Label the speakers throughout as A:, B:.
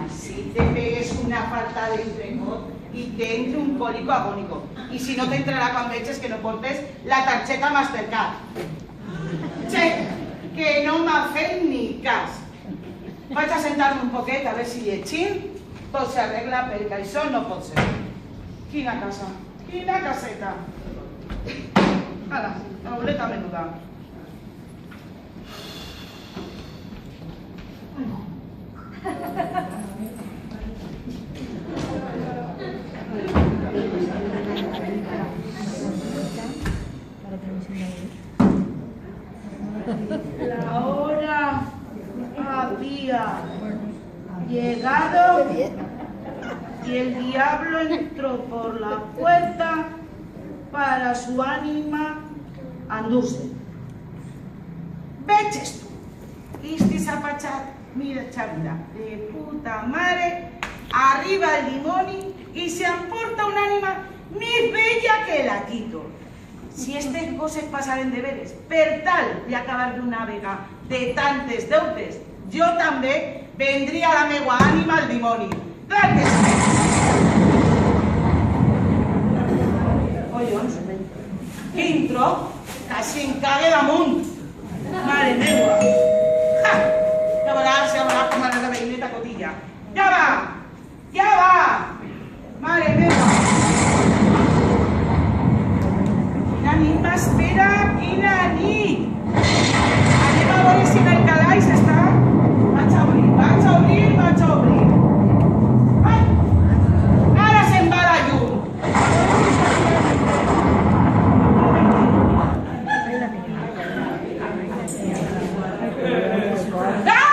A: Si te pegues una falta de entrecot y te entre un cólico agónico. Y si no te entrará cuando eches que no portes la tarjeta Mastercard. Che, que no m'ha ni cas. Vaig a sentar-me un poquet a ver si llegint tot s'arregla perquè això no pot ser. Quina casa, quina caseta. Ala, la boleta menuda. La hora había llegado y el diablo entró por la puerta para su ánima anduse. Veches tú, este zapachat, mira chavida, de puta madre, arriba el dimoni y se emporta un ánima més bella que la Quito. Si estas coses passaren de veres, per tal de acabar d'una vega de tantes deutes, jo també vendria la meua ànima al dimoni. Clar que sí. Collons, quin tro, quasi em cague damunt. Mare meua. Ja veuràs com ara la veïneta cotilla. Ja va, mare meua. Quina nit m'espera, quina nit! Anem a veure si en el calaix està. Vaig a obrir. Ai! Ara se'n va la llum! Però,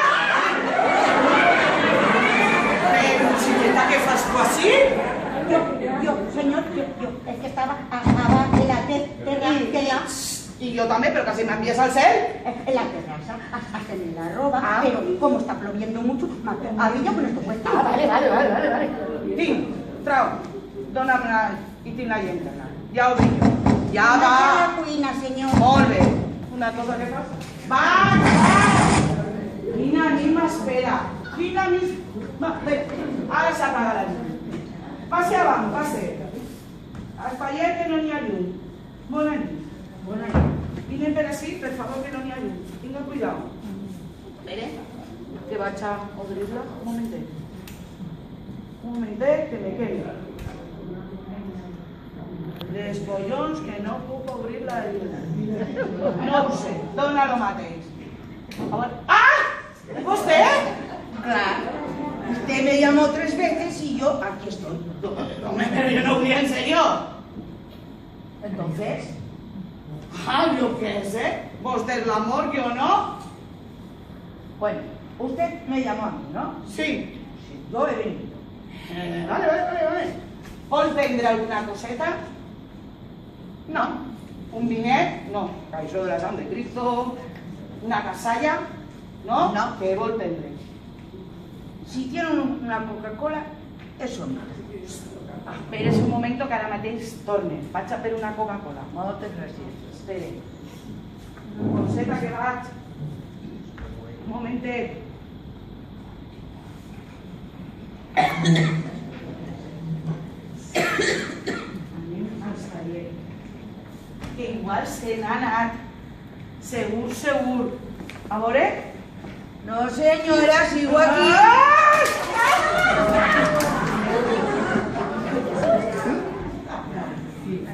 A: xiqueta, què fas tu així?
B: Yo, señor, es que estaba en la terraza.
A: Y yo también, pero casi me envías al cel.
B: En la terraza, hacen la roba, pero como está lloviendo mucho, había con esto puesto.
A: Vale. Tim, trau, dóna'm i tinc la llenterna. Ja ho dic jo. Ja va.
B: La cuina, señor.
A: Molt bé. Una cosa que fas? Va! Quina nit m'espera. Quina nit... Bé, ara s'apaga la llum. Passe avant, passe. Espaiet que no n'hi ha llum. Bona nit. Vine per ací, per favor, que no n'hi ha llum. Tinga cuidado. Espera, que vaig a obrir-la. Un momentet, que me quedo. Les collons que no puc obrir la llum. No ho sé, dona lo mateix. ¡Ah! ¿Usted?
B: Claro. Usted me llamó 3 veces y yo aquí estoy.
A: No, pero yo no vi en serio.
B: Entonces,
A: Yo qué sé. Vostè es l'amor, yo no.
B: bueno, usted me llamó a mí, ¿no?
A: Sí.
B: Yo he venido.
A: Vale. ¿Vol prendre alguna coseta? No. ¿Un vinet? No. Caixó de la sang de Cristo. ¿Una casalla? No.
B: No.
A: Què vol prendre?
B: Si tienen una Coca-Cola, eso no.
A: Esperes un momento que ara mateix torne. Vaig a per una Coca-Cola.
B: Moltes gràcies.
A: Espere. Una coseta que vaig. Un momentet. Anem al taller. Que igual se n'ha anat. Segur. A veure?
B: No, señora, sigo aquí.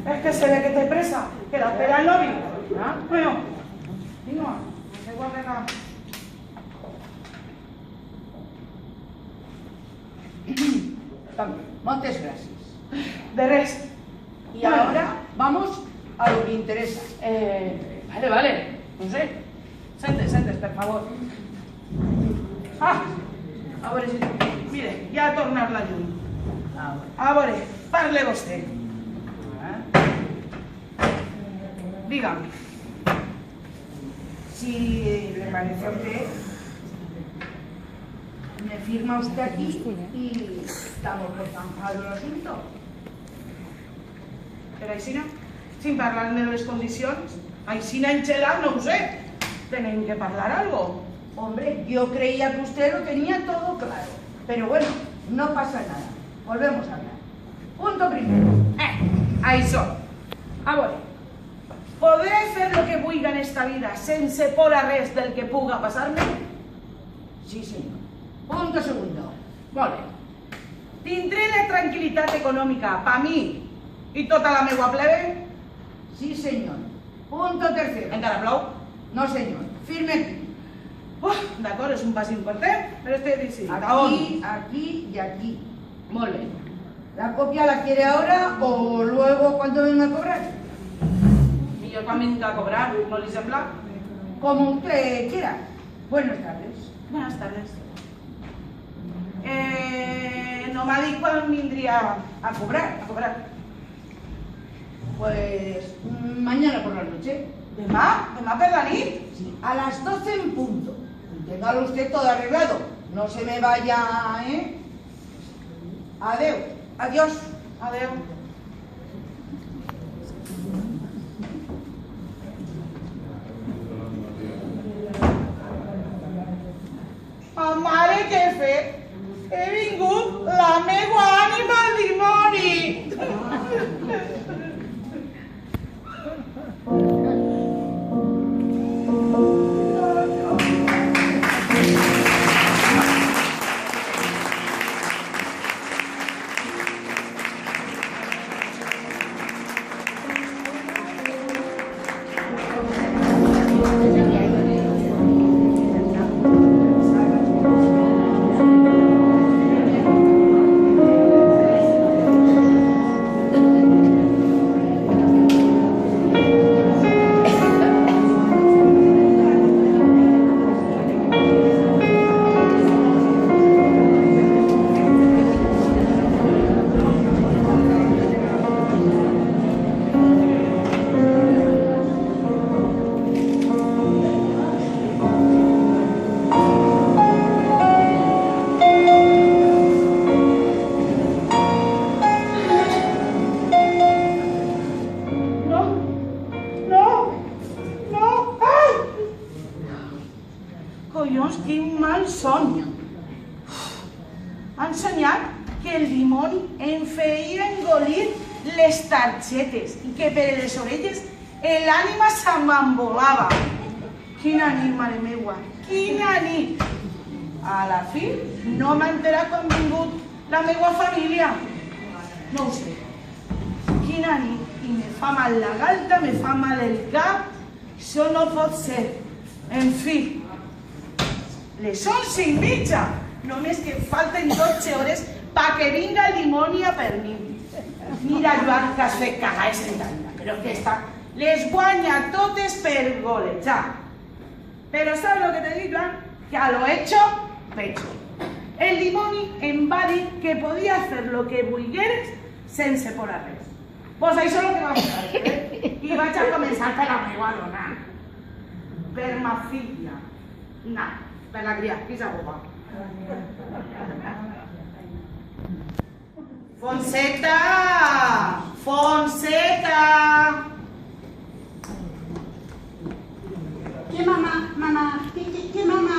A: Es que se ve que te presa, que la espera el novio. Bueno, vinga, no sé guarda.
B: Muchas gracias.
A: De res.
B: Y ahora vamos a lo que interesa.
A: Vale, no sé. Sentes, per favor. A veure si... Mire, ja ha tornat la llum. A veure, parle vostè. Dígame.
B: Si le parece a usted, me firma usted aquí y estamos por zanjar el asunto.
A: Per Aixina, sin parlar de les condicions, Aixina enxelat, no ho sé. Tenéis que hablar algo.
B: Hombre, yo creía que usted lo tenía todo claro. Pero bueno, no pasa nada. Volvemos a hablar. Punto primero.
A: Ahí son. Ahora, ¿podré hacer lo que vulga en esta vida sense por a res del que puga pasarme?
B: Sí, señor. Punto segundo.
A: Molt bé. Tindré la tranquil·litat econòmica pa mi i tota la meua plebe?
B: Sí, señor. Punto tercero.
A: Encara plou?
B: No, señor. Firme aquí.
A: D'acord, és un pas important, però estic decidit. A on?
B: Aquí y aquí.
A: Molt bé.
B: ¿La copia la quiere ahora o luego cuando venga a cobrar?
A: Millor quan vinga a cobrar, no li sembla?
B: Como usted quiera. Buenas tardes.
A: Buenas tardes. No m'ha dit quan vindria a cobrar.
B: Pues mañana por la noche.
A: Demà? Demà per la nit?
B: Sí, a las 12 en punto. Y téngalo usted todo arreglado. No se me vaya, ¿eh? Adeu. Adiós.
A: Adeu. Mare, què he fet? He vingut la meua ànima al dimoni. Collons, quin mal son. Han soñat que el dimoni em feia engolir les targetes i que per les orelles l'ànima se'm envolava. Quina nit, mare meua, quina nit. A la fi no m'ha enterat quan ha vingut la meua família. No ho sé. Quina nit. I me fa mal la galta, me fa mal el cap. Això no pot ser. En fi. Les 11:30. Només que falten 12 hores perquè vinga el dimoni a per mi. Mira, Joan, que has fet cagar sentant-la, però aquesta les guanya totes per golejar. Però saps lo que te dic, Joan? Que a lo hecho, pecho. El dimoni em va dir que podia fer lo que volgueres sense por a res. Pues això és el que vam fer, i vaig a començar per la meva dona. Per ma filla. No, per la cria, qui s'agupa. Fonseca! Fonseca!
B: ¿Qué mamá? ¿Qué mamá?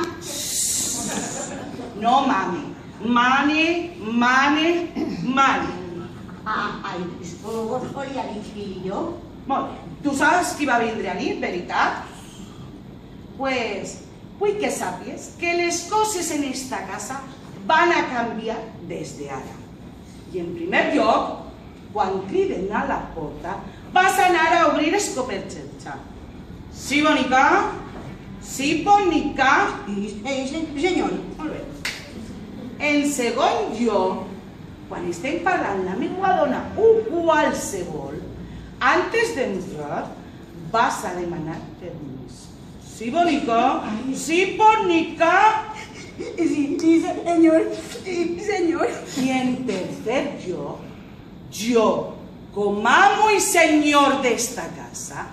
A: No mami. Mane.
B: Ai, vos li ha dit fillo?
A: Molt bé. Tu saps qui va vindre a nit, veritat? Pues vull que sàpies que les coses en esta casa van a canviar des d'ara. I en primer lloc, quan criden a la porta, vas anar a obrir escopetxetxa. Sí, bonica? Sí, bonica?
B: Sí, senyor.
A: Molt bé. En segon lloc, quan estem parlant la meva dona o qualsevol, antes d'entrar vas a demanar permís. Sí, bonica? Sí, bonica?
B: Sí, senyor. Sí, senyor.
A: I en tercer lloc, jo, com amo i senyor d'esta casa,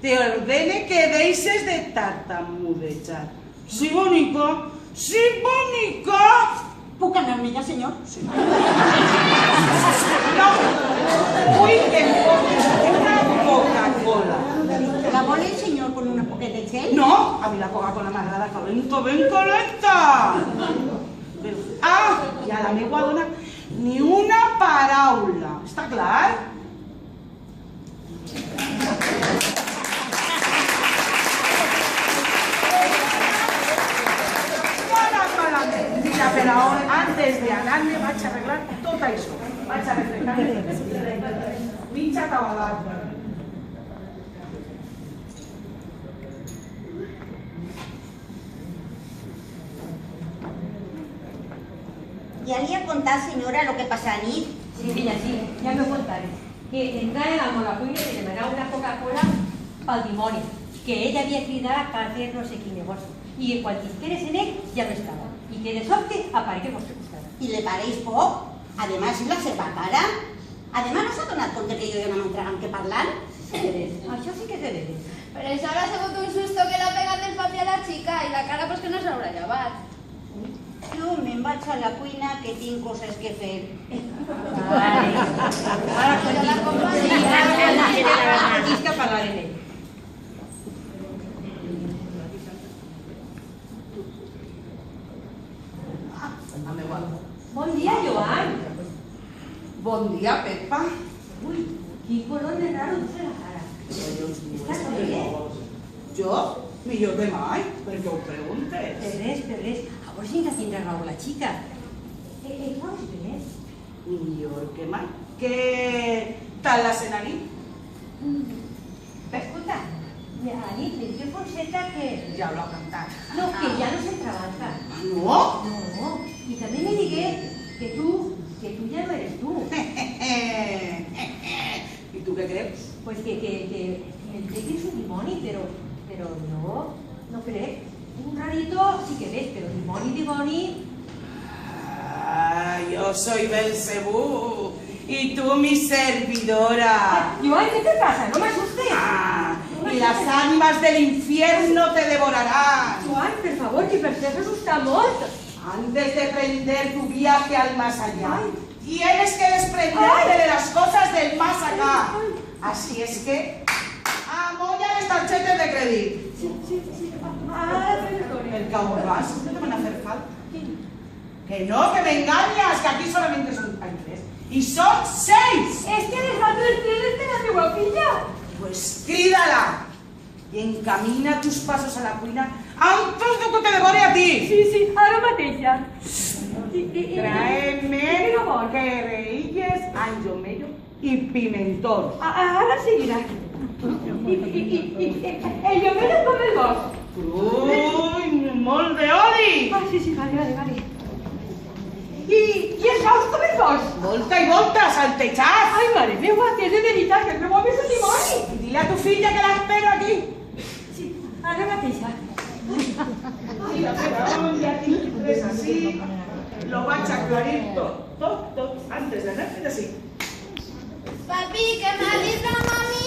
A: te ordene que deixes de tartamudejar. Sí, bonica? Sí, bonica?
B: ¿Puc anar amb ella, senyor?
A: Sí. No, vull que em portes una Coca-Cola.
B: ¿La vol el senyor con una poqueta de
C: gel?
A: No, a mi la Coca-Cola m'agrada ben calenta. Ah, i a la meua dona ni una paraula. Està clar? Mira, però antes d'anar-me vaig arreglar tot això. Vaig a refrescar mitja tabadat.
C: ¿Ya le ha contado, señora, lo que pasa a nit?
D: Sí, filla, sí, ja m'ho contaré. Que entràvem a la cuina i li demanava una Coca-Cola pel dimoni, que ella havia cridat per fer no sé quin negoci. I quan t'esperes en ell, ja no estava. I que de sobte aparegué al vostre costat.
C: ¿Y le paréis poco? Además, es la seva cara. Además, no s'ha donat compte que jo i una m'entràvem que parlant?
D: Això sí que és de veres.
E: Pero eso habrá sido un susto que le ha pegado el papi a la chica y la cara pues que no se habrá llevado.
C: Jo me'n vaig a la cuina que tinc coses que fer.
D: Vale. Ara continguis que parlar en ell. Bon dia, Joan.
A: Bon dia, Pepa.
D: Ui, quin color de raro té la cara. Estàs bé?
A: Jo? Millor que mai, perquè ho preguntes.
D: Per res. A veure si ja tindrà raó la xica. Vols bé?
A: Millor que mai. Què tal l'escenari?
D: Escolta, a nit me diu Fonseta que...
A: Ja l'ha cantat.
D: No, que ja no se trabaja.
A: No?
D: No, i també me digué que tu ja no eres tu.
A: I tu què creus?
D: Pues que el Pepe es un dimoni, pero no crec. Un rarito sí que ves, pero dimoni.
A: Ah, yo soy Belcebú y tú mi servidora.
D: Joan, ¿qué te pasa? No me asustes.
A: Ah, y las ánimas del infierno te devorarán.
D: Joan, per favor, que per fer s'assusta molt.
A: Antes de emprender tu viaje al más allá, tienes que desprenderte de las cosas del más acá. Así es que, amolla las tarjetas de crédito.
D: Sí.
A: El cabobás, no te van a hacer falta. Que no, que me engañas, que aquí solamente son 3. Y son 6.
D: Es que les va advertir de la meva filla.
A: Pues crídala y encamina tus pasos a la cuina antes de que te devore a ti.
D: Sí, ara mateix ja.
A: Tráeme querellas, anjomello y pimentón.
D: Ara seguirà. El llomero com el vols?
A: Uy, molt d'oli!
D: Sí, vale. I els ous com els vols?
A: Volta i volta, saltejat!
D: Ai, mare meva, que és de veritat, que el meu home és un dimoni.
A: Dile a tu filla que l'espero aquí.
D: Sí, ara mateixa.
A: Mira, però ja tinc 3 así. Lo vaig aclarir tot, antes de anar-te d'ací.
E: Papi, ¿qué me ha dicho mami?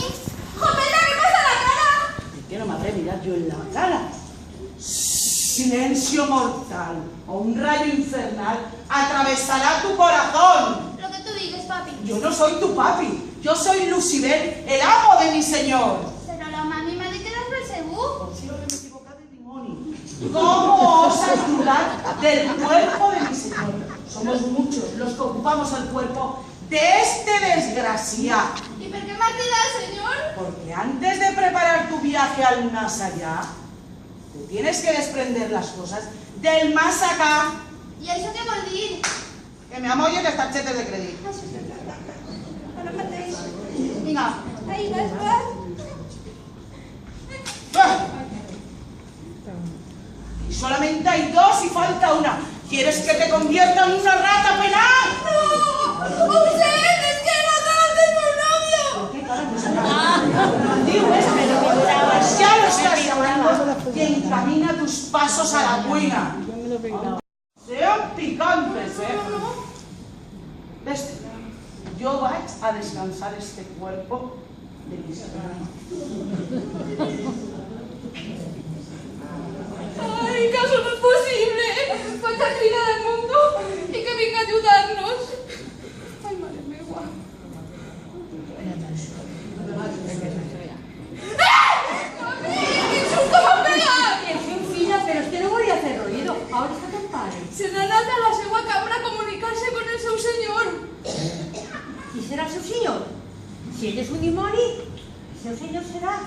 E: ¡Jopeta, qué pasa la cara!
A: ¿Por qué no me habré mirado yo en la cara? Silencio mortal o un rayo infernal atravesará tu corazón.
E: Lo que tú digas, papi.
A: Yo no soy tu papi, yo soy Lucibel, el amo de mi señor.
E: Pero la mami me ha dicho que eres Belcebú.
A: Consigo que me equivoqué de demonio. ¿Cómo osas dudar del cuerpo de mi señor? Somos muchos los que ocupamos el cuerpo de este desgraciado.
E: ¿Y por qué me ha tirado el señor?
A: Porque antes de preparar tu viaje al más allá, tú tienes que desprender las cosas del más acá.
E: ¿Y eso qué vol dir?
A: Que me amollen las tarjetas de crédito.
E: Ara mateix.
A: Venga.
E: Ahí vas.
A: ¡Ah! Y solamente hay 2 y falta una. ¿Quieres que te convierta en una rata penal?
E: ¡No! ¡Usted! ¡Es que no conoces por novio!
A: ¿Qué carajo? Pues ya lo estás llamando y encamina tus pasos a la cuina. Sean picantes, ¿Ves? Yo voy a descansar este cuerpo de mi señora.
E: ¡Ay, que això no és possible! Faig la crida del mundo i que vinga a ajudar-nos. Ai, mare meva. Papi, quin susto m'ha
D: Pero es que no volia fer ruido. On està ton pare?
E: Se n'ha anat a la seva cambra a comunicar-se con el seu senyor.
D: Qui serà el seu senyor? Si ell és un dimoni, el seu senyor serà...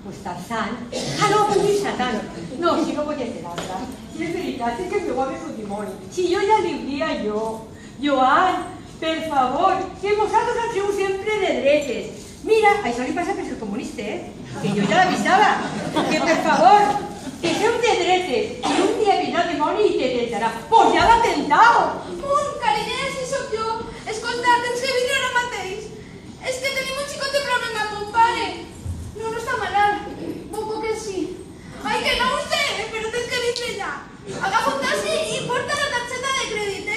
D: Pues Tarzán. Ah, no, pues el Satán. No, si no voy a ser altra. Si és veritat, és que el meu home és un dimoni. Si jo ja li diria jo. Joan, per favor, que vosaltres ens sou sempre de dretes. Mira, això li passa per ser comunista, que jo ja l'avisava. Que per favor, que sou de dretes. I un dia vindrà el dimoni i te tentarà. Pues ja l'ha tentat.
E: Carinera, si sóc jo. Escolta, tens que vindre ara mateix. És que tenim un xicot de problema amb mon pare. No està malalt. Bobo que sí. Ai, que no ho sé, però tens que vindre ja. Agafa un taxi i porta la targeta de crèdit,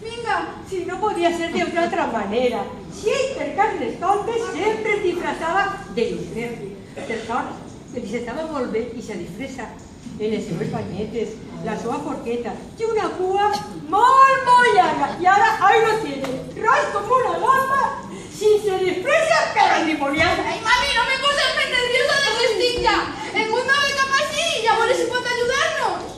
E: Vinga.
D: Si no podia ser de otra manera. Si ell per Carnestoltes sempre es disfrazava de llucer. Per sort, que li sentava molt bé i se disfressa en les seues banyetes, la seva forqueta i una cua molt, molt llarga. I ara, ahí lo tiene, ras com una gamba, sin se disfressa per endimoniar.
E: Ai, mami, no me poses més nerviosa de l'estic ja. El mundo ve cap així i a veure si pot ajudar-nos.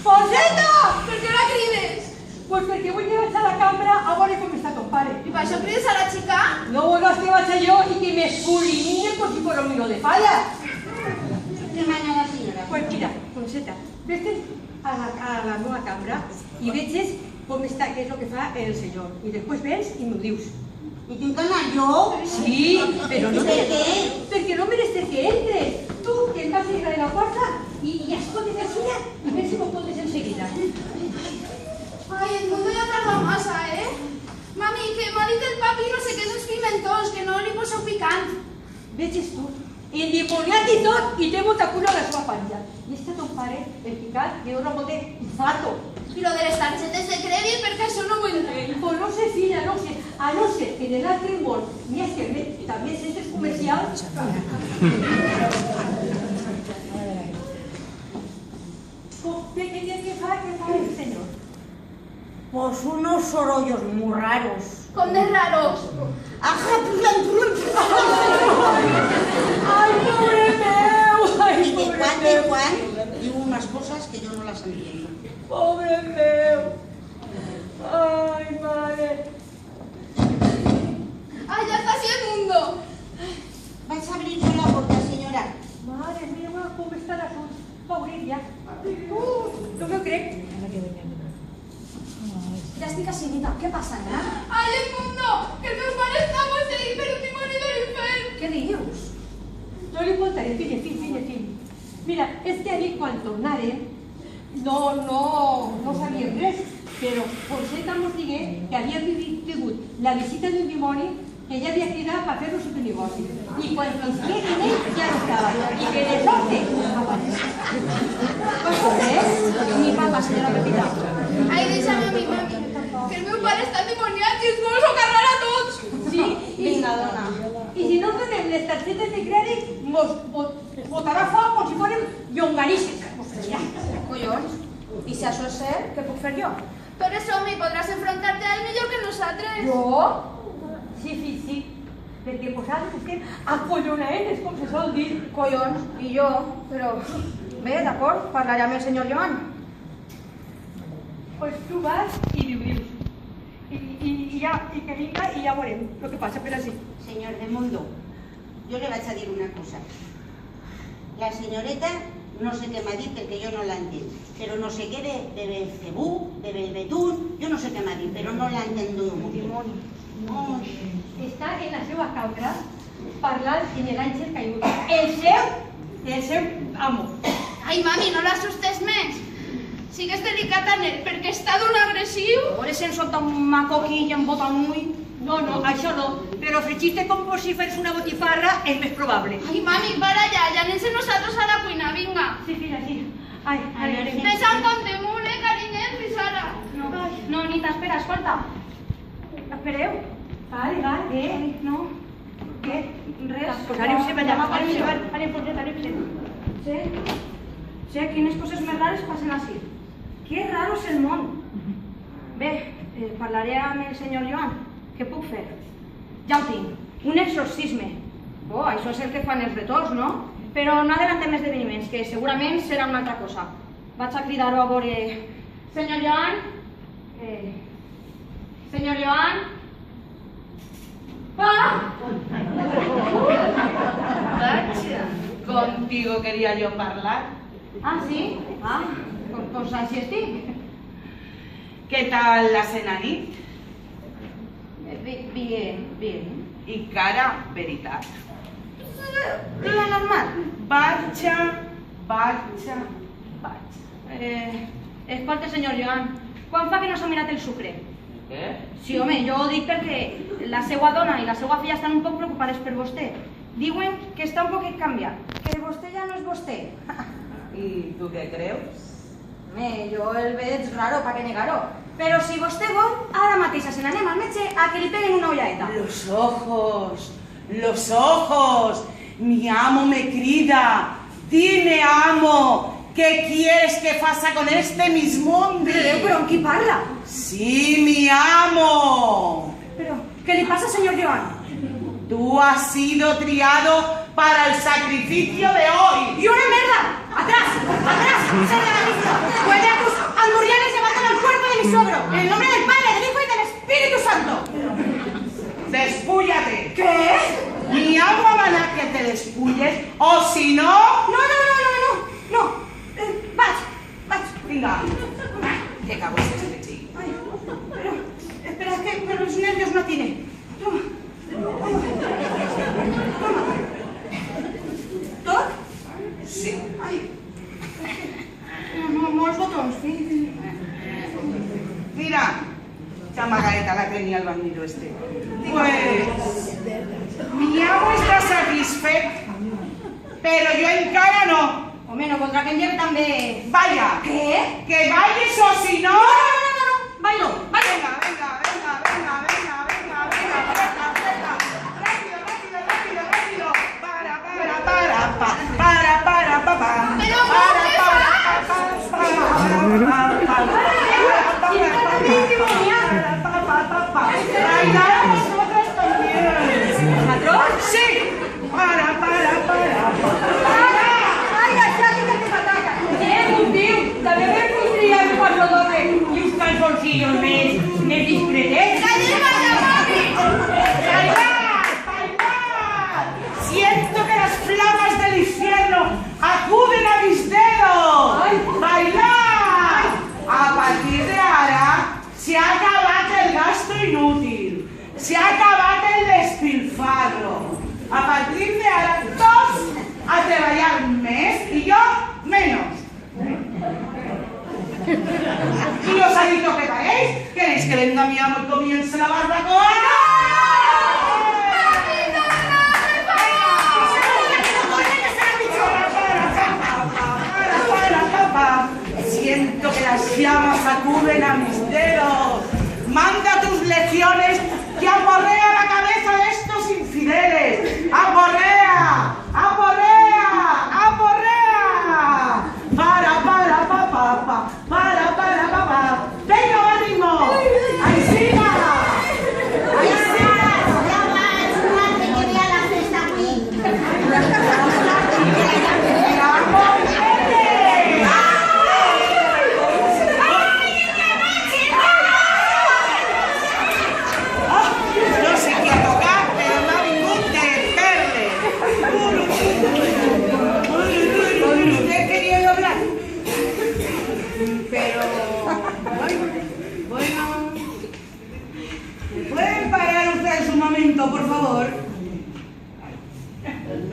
D: Fonseta!
E: Per què la crides?
D: Pues perquè vull que vaig a la cambra a veure com està ton pare.
E: I per això crides a la xica?
D: No vols que vaig jo i que m'escurinine com si fos un mino de falla.
C: ¿Qué mana la señora?
D: Pues mira, Fonseta, vete a la meva cambra i veges com està, què és el que fa el senyor. I després vens i m'ho dius.
C: ¿Y tú encanas yo?
D: Sí, però no...
C: ¿Per què?
D: Perquè no mereces que entres. Tu, que em vas a ir a la porta i escoltes la suya i ves si m'ho podes enseguida.
E: Ai, el mundo ja tarda massa, Mami, que m'ha dit el papi no sé què d'uns pimentons, que no li poseu picant.
D: Veges tu, endimoniat i tot, i té molta cura a la seva panxa. I està ton pare, el picat, que dona molt d'infarto.
E: I lo de les targetes de crèdit, perquè això no m'ho entenc.
D: Pues no sé, filla, no sé. A no ser que en l'altre món n'hi ha que també centres comercials. ¿Qué fa el señor?
C: Pues unos sorollos muy raros.
E: Com de raros.
C: Ajá,
D: ¡Ay, pobre meu! ¡Ay,
C: y de
D: pobre
C: cuando en
D: meu!
C: cuando digo unas cosas que yo no las entiendo.
D: ¡Pobre meu! ¡Ay, madre!
E: Ai, ja està així el mundo.
C: ¿Vais a abrir yo la puerta, señora?
D: Madre mía, ¿cómo está la luz? Paulilla. No me crec.
E: Ja estic així, Nita. Què passa, nena? Ai, el mundo! Que el meu pare està posseït per un dimoni de l'infern. Què dius?
D: No li contaré, fill. Mira, és que ahir quan tornaren no sabíem res, però Fonseta mos digué que havia tingut la visita d'un dimoni que ja havia cridat per fer-nos un negoci. I quan ens ve en ell ja no estava. I que de sorte
E: Ni papa, senyora Pepita. Ai, deixa'm a mi, mami. Que el meu pare està endimoniat i ens vol socarrar a tots.
D: Sí,
E: Vinga, dona.
D: i si no donem les targetes de crèdit, mos botarà foc com si fórem llonganisses.
E: Collons. I si això és cert, què puc fer jo? Tu eres home i podràs enfrontar-te a ell millor que nosaltres.
D: Jo? Sí, fill, sí. Perquè vosaltres estem acollonades, com se sol dir.
E: Collons, i jo, però... Bé, d'acord, parlaré amb el senyor Joan.
D: Pues tu vas i li ho dius. I que vinga i ja veurem el que passa per així.
C: Señor de Mundo, yo le vaig a dir una cosa. La señoreta no sé qué m'ha dit perquè jo no la entenc, però no sé què de Belcebú, de Belbetún, jo no sé què m'ha dit, però no la entenc molt.
D: Dimoni. Està en la seva cambra parlant en l'àngel caigut. El seu amo.
E: Ai, mami, no l'assustes més. Sigues delicat amb ell, perquè està d'un agressiu.
B: Ahora se solta un macoquí y en bota muy...
D: No, això no, però fregir-te com si fes una botifarra és més probable.
E: Ai, mami, para allà, ja anem nosaltres a la cuina, vinga.
D: Sí, filla, sí. Ai,
E: Deixa un compte molt, carinyet, fins ara.
B: No, Nita, espera, escolta.
D: Espereu. Vale.
B: No,
D: Què?
B: res.
D: Pues anem-se'n allà. Anem.
B: Sé quines coses més rares passen així. Que raro és el món. Bé, parlaré amb el senyor Joan. Què puc fer? Ja ho tinc. Un exorcisme. Oh, això és el que fan els retors, no? però no adelante més esdeveniments, que segurament serà una altra cosa. Vaig a cridar-ho a veure... Senyor Joan? Senyor Joan? ¡Ah!
A: Vaya, contigo quería yo hablar.
B: Ah, sí? Ah, pues así estic.
A: ¿Qué tal la cenanit?
B: Bien, bien.
A: Y cara, veritat.
B: Día normal.
A: Vaja.
B: Escolta, senyor Joan, quan fa que no s'ha mirat el sucre?
A: Què?
B: Sí, home, jo ho dic perquè la seva dona i la seva filla estan un poc preocupades per vostè. Diuen que està un poquet canviat, que vostè ja no és vostè.
A: ¿Y tú qué creus?
B: Home, jo el veig raro, pa què negar-ho. Però si vostè vol, ara mateix se n'anem al metge a que li peguen una ullaeta.
A: Los ojos. Mi amo me crida. Dime, amo, ¿qué quieres que faça con este mismondi?
B: Però amb qui parla?
A: Sí, mi amo.
B: Però, què li passa, senyor Joan?
A: Tú has sido triado para el sacrificio de hoy.
B: ¡Y una merda! ¡Atrás! ¡Atrás! ¡Sardanalismo! ¡Huevacos! ¡Andurianes llevándolo al cuerpo de mi sogro! ¡En el nombre del Padre, del Hijo y del Espíritu Santo!
A: ¡Despúllate!
B: ¿Qué?
A: Mi amo amanà que te despulles, o si no...
B: No. Vaig.
A: Vinga. Que cago es este chico.
B: Ay, pero, espera, que los nervios no tiene. Toma. ¿Tot?
A: Sí.
B: Ay. Molts botons, sí.
A: Mira, chamagareta la tenía el bandido este. Pues... Mi amo está satisfecho, pero yo encara no.
B: Home, no voldrà que en lleve també...
A: Vaya.
B: Què?
A: Que vayas o si no...
B: No. Bailo.
A: Venga. Rápido. Bailamos nosotros también.
B: ¿Patrón?
A: Sí. Para.
D: També vam construir un paso doble i uns calzoncillos més discretets.
A: Siento que las flamas del infierno acuden a mis dedos. ¡Bailar! A partir de ahora se ha acabat el gasto inútil, se ha acabat el despilfarro. A partir de ahora todos a treballar més y yo menos. ¿Y los aditos que paguéis? ¿Queréis que venga mi amo y comience la barbacoa? Siento que las llamas acuden a mis dedos. Manda tus legiones que aporrea la cabeza de estos infideles. ¡Aporrea! Para. Venga, va ritmo. Ahí siga. No sé qué tocar, pero no hay ningún de ¿Usted quería hablar? Pero... Bueno... ¿Pueden parar ustedes un momento, por favor?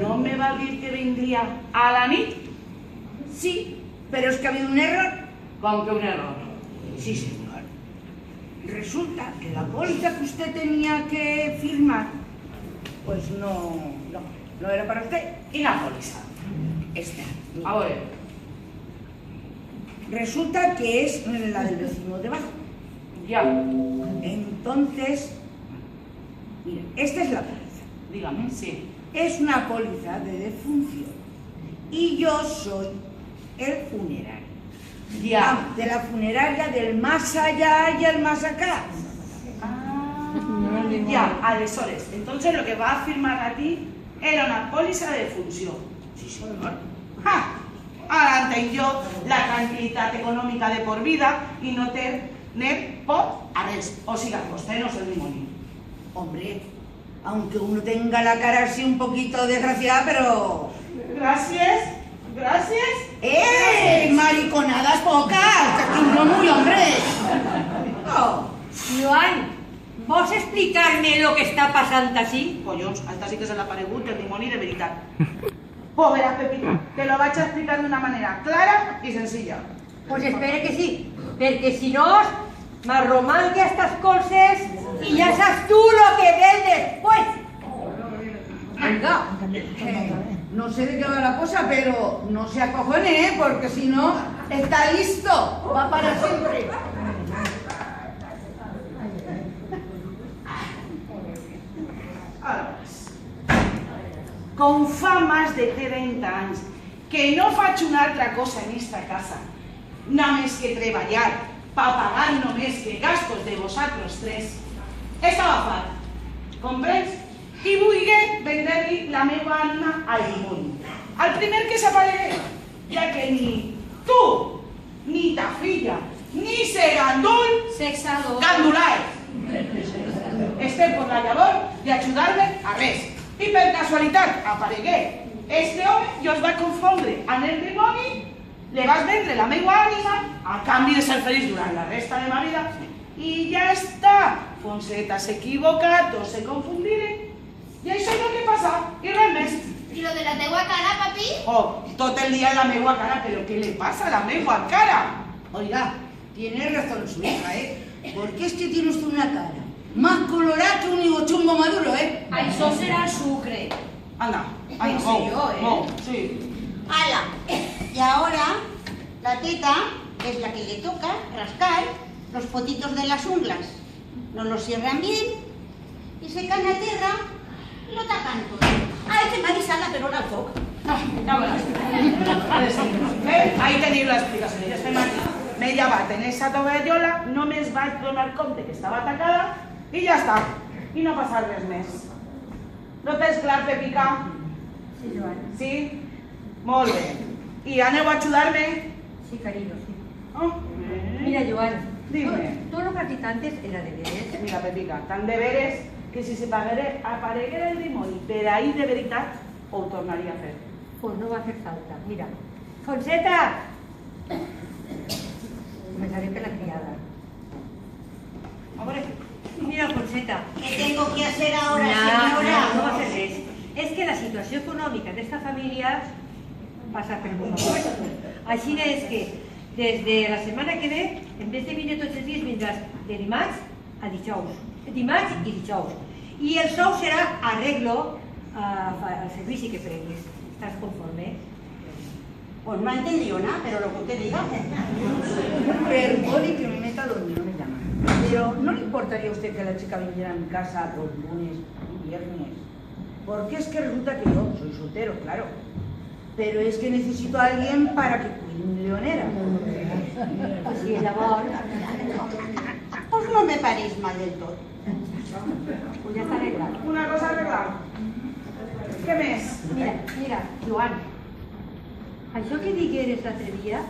A: ¿No me va a decir que vendría a la nit?
F: Sí, pero es que ha habido un error.
A: ¿Con qué un error?
F: Sí, señor. Resulta que la póliza que usted tenía que firmar, pues no era para usted.
A: ¿Y la póliza?
F: Esta.
A: Ahora.
F: Resulta que es la del vecino debajo.
A: Ya.
F: Entonces, mira, esta es la póliza.
A: Dígame, sí.
F: Es una póliza de defunción. Y yo soy el funerario.
A: Ya.
F: De la funeraria del más allá y el más acá.
A: Ya, aleshores. Entonces lo que va a firmar a ti era una póliza de defunción.
F: Sí, Sí, señor.
A: ¡Ja! Ahora tengo yo la tranquilidad económica de por vida y no tener por arrest. O siga, usted no es el demonio.
F: Hombre, aunque uno tenga la cara así un poquito desgraciada, pero...
A: Gracias, gracias.
F: ¡Mariconadas pocas! ¡Que tú no muy hombre! Oh.
D: Joan, ¿vos explicarme lo que está pasando así?
A: Collons, esta sí que se la paregut el dimoni de veritat. Pues verás, Pepita, te lo vaig a explicar de una manera clara y sencilla.
D: Pues espere que sí, porque si no, m'arromangue estas cosas y ya sabes tú lo que ves después.
F: Venga, no sé de qué va la cosa, pero no se acojone, porque si no, está listo, va para siempre.
A: Con fa más de 30 anys que no faig una altra cosa en esta casa, només que treballar pa pagar només que gastos de vosaltres tres, estava fart, comprens? I vulgué vendre-li la meva ànima al dimoni, al primer que s'aparegué, ja que ni tu, ni ta filla, ni se gandul, gandulaes, esteu por la llavor d'ajudar-me a res. I per casualitat aparegué este home i us va confondre amb el dimoni, le vas vendre la meva ànima a canvi de ser feliç durant la resta de ma vida i ja està. Fonseta s'ha equivocat o s'ha confundit i això és el que passa i res més.
E: ¿Y lo de la tegua cara, papi?
A: Oh, tot el dia en la meva cara, però què le passa a la meva cara?
F: Oiga, tiene razón su hija, porque es que tiene usted una cara más colorada que un higo chumbo maduro,
B: Això serà el sucre.
A: Anda, anda,
B: Pensé yo,
A: sí.
C: ¡Hala! Y ahora la teta es la que le toca rascar los potitos de las unglas. No los cierran bien y se caen a tierra y lo tapan todo. ¡Ay, que Marisa la perona al foc!
A: Ja veuràs. Ahí teniu l'explicació. Ja estem aquí. M'he llevat en esa tovallola, només vaig donar compte que estava atacada i ja està. I no passa res més. No tens clar, Pepica?
D: Sí, Joan.
A: Sí? Molt bé. I aneu a ajudar-me?
D: Sí, cariño, sí.
A: Oh.
D: Mira, Joan,
A: Dime.
D: todo lo que has dicho antes era de veres.
A: Mira, Pepica, tan de veres que si se apareguera el dimoni per ahí de veritat, ho tornaria a fer.
D: Pues no va a hacer falta. Mira, Fonseta. Me sale que la criada.
A: Hombre,
D: Mira, Fonseta.
C: ¿Qué tengo que hacer ahora,
D: No
C: señora?
D: va a ser res. Es que la situación económica de esta familia pasa per molt opuesto. Així és que des de la setmana que ve, en vez de vindre tots els dies, vindràs de dimarts a dijous. Dimarts i dijous. I el sou serà arreglo al servici que preguis. ¿Estás conforme?
C: Pues no ha entendido nada, pero lo que usted diga.
F: Perdone que me meta donde no me llama. Pero ¿no le importaría a usted que la chica viniera a mi casa los lunes y viernes? Porque es que resulta que yo soy soltero, claro. Pero es que necesito a alguien para que cuide mi leonera.
D: Pues sí, llavors,
C: Pues no me pareix mal del tot.
D: pues ja està arreglat.
A: una cosa arreglar. Què més?
D: Mira, Joan, això que digueres l'altre dia...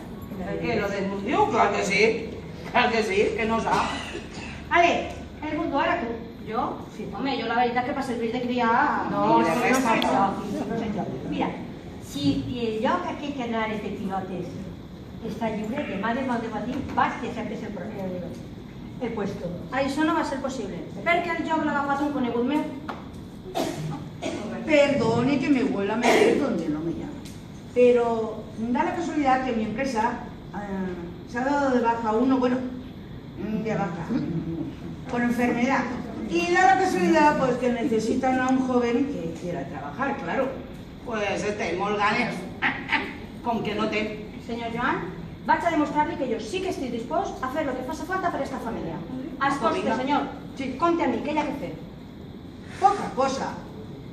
A: ¿Qué? ¿Lo del mundial? Claro que sí. Claro que sí, que no sap.
D: Ale, el mundo ara tu.
B: Jo? Sí, home, jo la veritat que per servir de criar...
D: No,
A: I de
D: si
A: res
D: no sé
A: tampoc.
D: jo, si no sé jo. Mira, si el lloc aquell que anaves de pilotes està lliure, demà de matí vas i acceptes el puesto.
B: Això no va ser possible, perquè el joc l'ha agafat un conegut meu.
F: Perdone que me vuelva a meter donde no me llama. Pero da la casualidad que mi empresa se ha dado de baja uno, bueno, de baja, por enfermedad. Y da la casualidad pues que necesitan a un joven que quiera trabajar, claro.
A: Pues té molt ganes. Com que no té.
B: Senyor Joan, vaig a demostrar-li que jo sí que estic dispost a fer el que faci falta per esta família. Als costes, senyor.
F: Sí.
B: Compte amb mi, què hi ha que fer?
F: Poca cosa.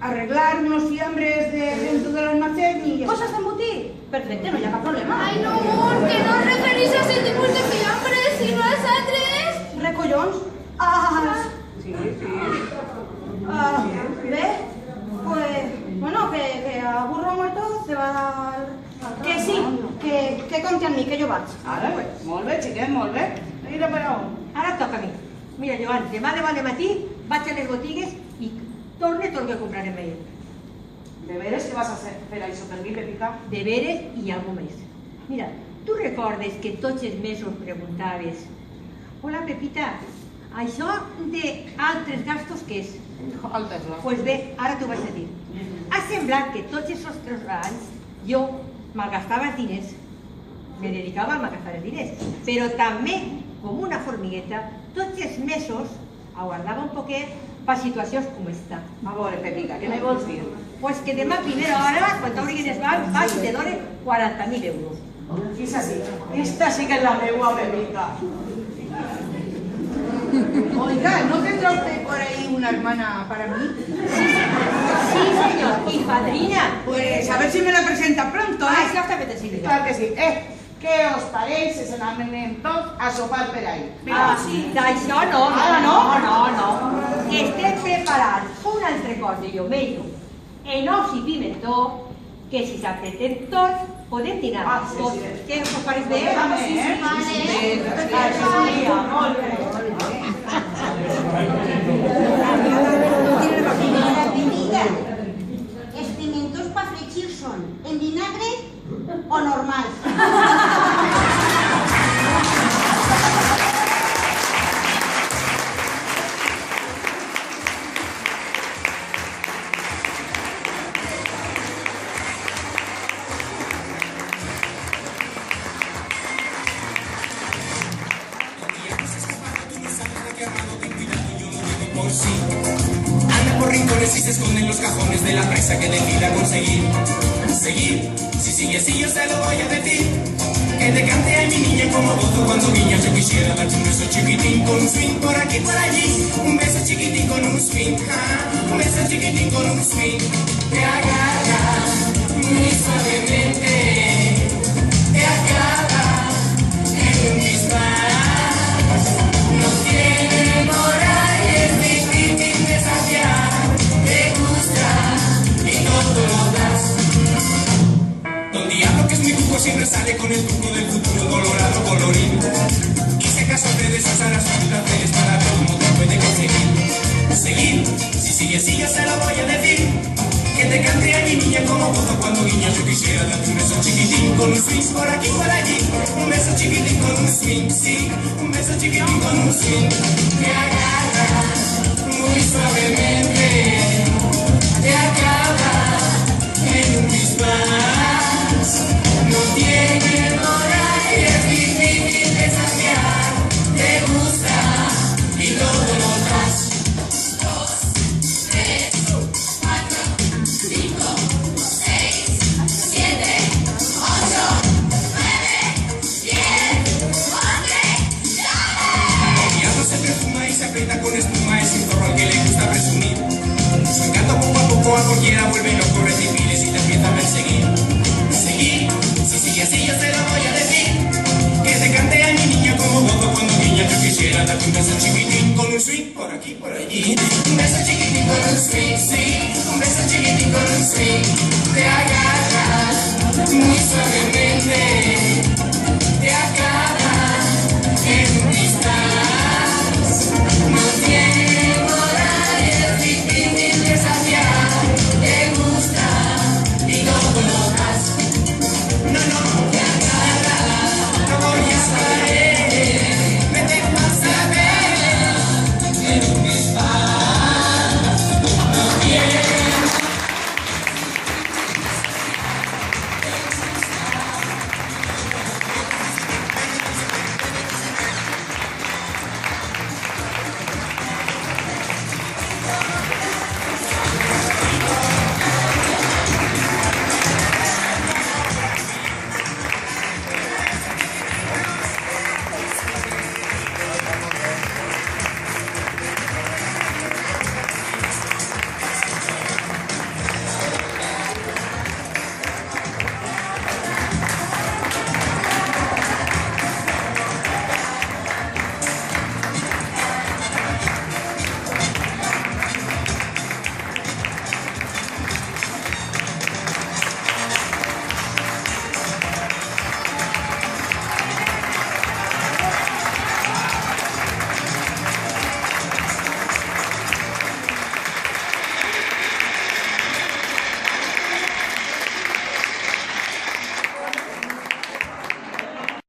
F: Arreglar unos fiambres dentro del almacén y ya está.
B: Coses d'embotir? Perfecte, no hi ha cap problema.
E: Ay, no, amor, que no os referís a ese tipo de fiambres, sino a altres.
B: Recollons?
A: Sí.
B: Bé, pues, bueno, que a burro muerto se va compte amb mi, que jo vaig.
A: Ara, molt bé, xiquet, molt bé. Mira per on.
D: Ara toca a mi. Mira, Joan, demà de bon matí vaig a les botigues i torne tot el que compraré amb ell.
A: De veres que vas a fer això per mi, Pepica?
D: De veres i alguna més. Mira, tu recordes que tots els mesos preguntaves «Hola, Pepita, això d'altres gastos què és?»
A: Altres, no?
D: Pues bé, ara t'ho vaig a dir. Ha semblat que tots aquests 3 anys jo malgastava els diners, me dedicava a malgastar els diners, però també, com una formigueta, tots els mesos aguardava un poquet per situacions com esta.
A: A veure, Pepica, què me vols dir?
D: Pues que demà a primera hora, quan t'obriguin els bancs, vaig i te donen 40.000 euros.
A: Esta sí, esta sí que es la meua, Pepica.
F: Oiga, ¿no tendrá usted por ahí una hermana para mí?
D: Sí, señor, y padrina.
F: Pues a ver si me la presenta pronto,
D: Ah,
F: ¿eh?
D: exactamente, sí, señor.
A: Clar que sí. Què us pareix si se n'anem tots a sopar per ahí?
D: Ah, sí, d'això no,
A: Ara no?
D: no. Estem preparant un altre cos de llomello en os i pimentó, que si s'apretem tots podem dinar
A: Ah, sí,
D: tots.
A: sí.
D: Què us pareix bé?
A: Sí, sí, molt bé.
C: Senyora Pepita, els pimentons pa fregir són en vinagre o normals?
G: Por sí. Anda por rincones y se esconde en los cajones de la presa que decida conseguir. Seguir, si sigue así yo se lo voy a decir. Que te cante a mi niña como gozo cuando guiña. Yo quisiera darte un beso chiquitín con un swing por aquí por allí. Un beso chiquitín con un swing, un beso chiquitín con un swing. Te agarra muy suavemente, te acaba en un disparo. No tiene moral y es difícil desafiar. Te gusta y no te lo das. Don Diablo, que es mi truco, siempre sale con el truco del futuro colorado colorín. Y si acaso te deshaces las frutas para ver cómo te puede conseguir. Seguir, si sigue así yo se lo voy a decir. Que te cante a mi niña como gozo cuando guiña. Yo quisiera darte un beso chiquitín con un swing por aquí por allí. Un beso chiquitín con un swing, sí. Un beso chiquitín con un swing. Te agarra muy suavemente. Te acaba en un disparo. No tiene moral y es difícil desafiar. Te gusta y todo lo das. 2, 3, 4, 5, 6, 7, 8, 9, 10, 11, ¡dale! Diablo se perfuma y se aprieta con espuma. Es un zorro al que le gusta presumir. Su encanto poco a poco a cualquiera vuelve loco, recibires y te empieza a perseguir. Seguir, si sigue así yo se lo voy a decir. Que te cante a mi niña como gozo cuando guiña. Yo quisiera darte un beso chiquitín con un swing por aquí por allí. Un beso chiquitín con un swing, sí. Un beso chiquitín con un swing. Te agarras muy suavemente.